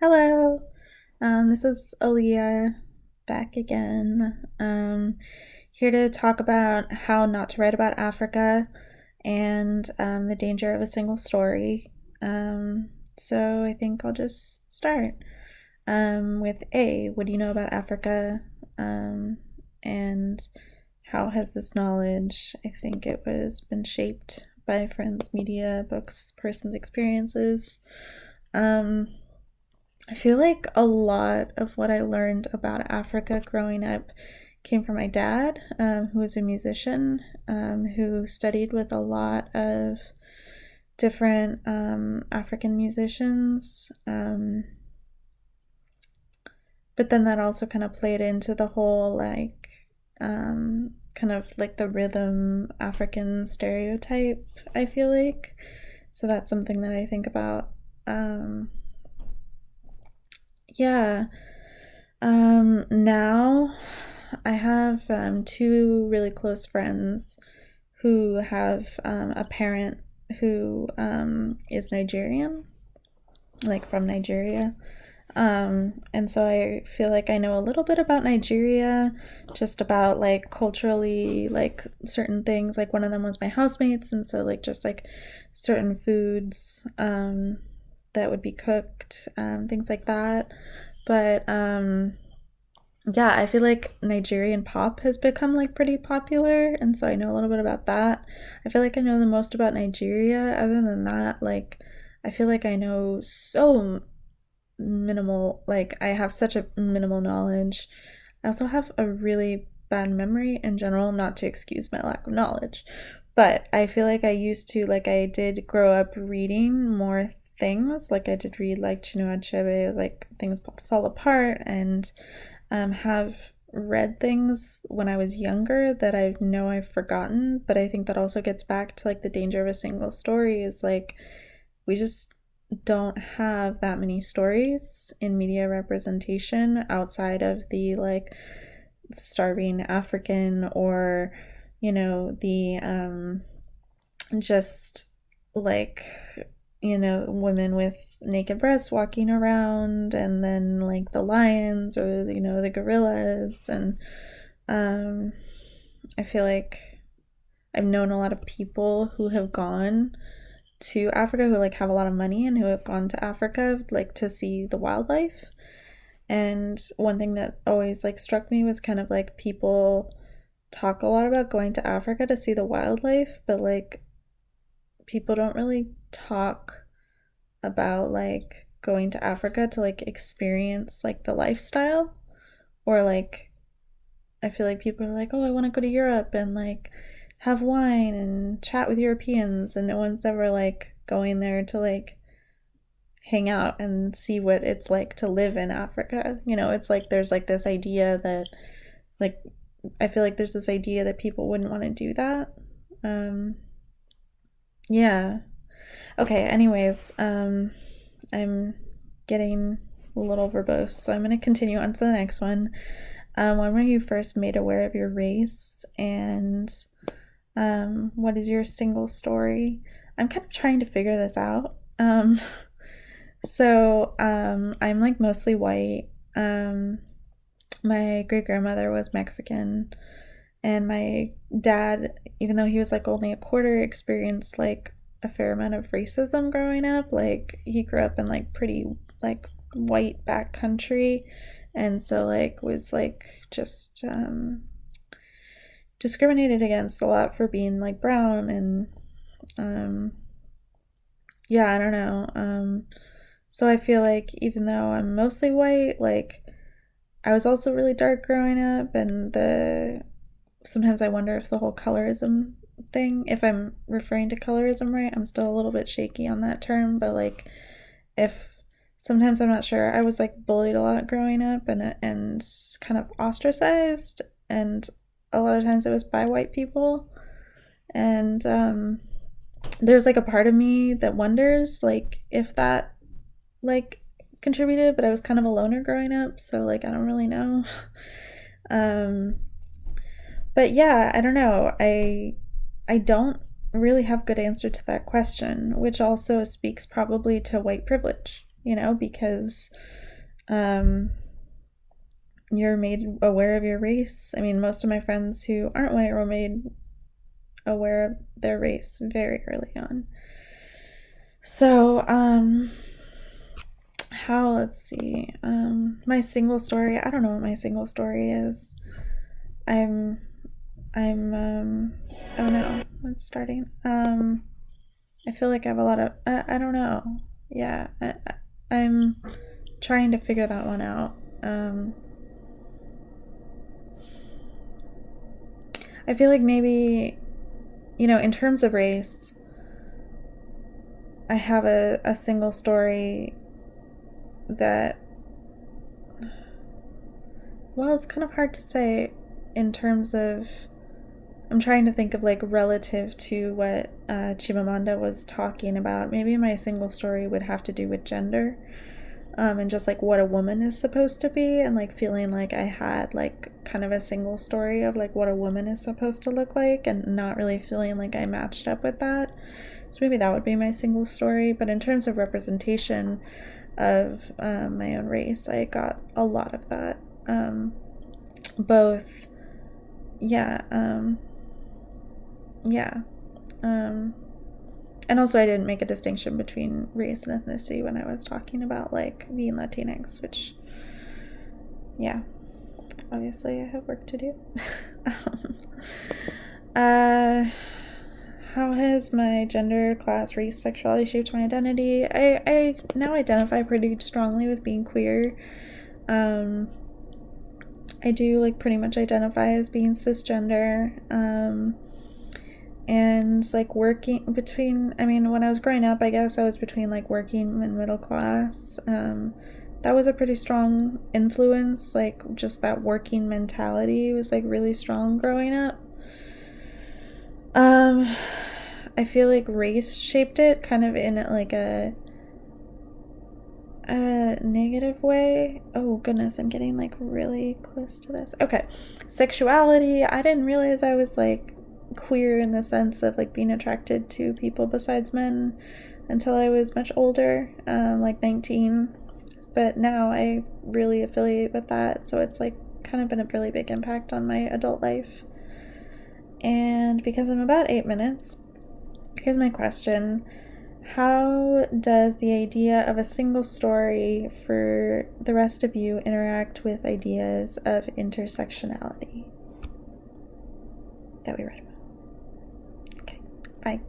Hello, this is Aaliyah back again. Here to talk about how not to write about Africa and the danger of a single story. So I think I'll just start with A. What do you know about Africa? Um, and how has this knowledge, I think it was, been shaped by friends, media, books, person's experiences? Um, I feel like a lot of what I learned about Africa growing up came from my dad, who was a musician, who studied with a lot of different African musicians. But then that also kind of played into the whole, like, kind of like the rhythm African stereotype, I feel like. So that's something that I think about. Um, yeah. Now I have two really close friends who have a parent who is Nigerian, like from Nigeria. And so I feel like I know a little bit about Nigeria, just about like culturally, like certain things. Like one of them was my housemates, and so like just like certain foods that would be cooked, things like that. But yeah, I feel like Nigerian pop has become like pretty popular, and so I know a little bit about that. I feel like I know the most about Nigeria. Other than that, like I feel like I know so minimal, like I have such a minimal knowledge. I also have a really bad memory in general, not to excuse my lack of knowledge. But I feel like I used to, like I did grow up reading more things. Like I did read like Chinua Achebe, like things fall apart, and have read things when I was younger that I know I've forgotten. But I think that also gets back to like the danger of a single story is like we just don't have that many stories in media representation outside of the like starving African or the just like women with naked breasts walking around, and then like the lions or the gorillas. And um I feel like I've known a lot of people who have gone to Africa, who like have a lot of money and who have gone to Africa like to see the wildlife. And one thing that always like struck me was kind of like people talk a lot about going to Africa to see the wildlife, but like people don't really talk about like going to Africa to like experience like the lifestyle. Or like I feel like people are like, "Oh, I want to go to Europe and like have wine and chat with Europeans," and no one's ever like going there to like hang out and see what it's like to live in Africa. It's like there's like this idea that like I feel like there's this idea that people wouldn't want to do that. Um yeah. Okay, anyways, I'm getting a little verbose, so I'm going to continue on to the next one. When were you first made aware of your race, and what is your single story? I'm kind of trying to figure this out. I'm like mostly white. My great grandmother was Mexican, and my dad, even though he was like only a quarter, experienced like a fair amount of racism growing up. Like he grew up in like pretty like white back country, and so like was like just discriminated against a lot for being like brown. And um yeah, I don't know. So I feel like even though I'm mostly white, like I was also really dark growing up, and the sometimes I wonder if the whole colorism thing, if I'm referring to colorism right, I'm still a little bit shaky on that term, but like if sometimes I'm not sure. I was like bullied a lot growing up, and kind of ostracized, and a lot of times it was by white people. And there's like a part of me that wonders like if that like contributed, but I was kind of a loner growing up, so like I don't really know. um but yeah, I don't know. I don't really have good answer to that question, which also speaks probably to white privilege. because you're made aware of your race. I mean, most of my friends who aren't white were made aware of their race very early on. So, let's see, my single story, I don't know what my single story is. I'm, oh no, it's starting. I feel like I have a lot of, I don't know. Yeah, I'm trying to figure that one out. I feel like maybe, in terms of race, I have a single story that, well, it's kind of hard to say in terms of, I'm trying to think of like relative to what Chimamanda was talking about. Maybe my single story would have to do with gender, and just like what a woman is supposed to be, and like feeling like I had like kind of a single story of like what a woman is supposed to look like, and not really feeling like I matched up with that. So maybe that would be my single story. But in terms of representation of my own race, I got a lot of that. Both, yeah, yeah. And also, I didn't make a distinction between race and ethnicity when I was talking about like being Latinx, which, yeah, obviously I have work to do. How has my gender, class, race, sexuality shaped my identity? I now identify pretty strongly with being queer. I do like pretty much identify as being cisgender. And like working between, I mean, when I was growing up, I guess I was between like working and middle class. That was a pretty strong influence, like just that working mentality was like really strong growing up. I feel like race shaped it kind of in like a negative way. Oh goodness, I'm getting like really close to this. Okay, sexuality, I didn't realize I was like queer in the sense of like being attracted to people besides men until I was much older, like 19. But now I really affiliate with that, so it's like kind of been a really big impact on my adult life. And because I'm about 8 minutes, here's my question. How does the idea of a single story for the rest of you interact with ideas of intersectionality that we read about? Okay, bye.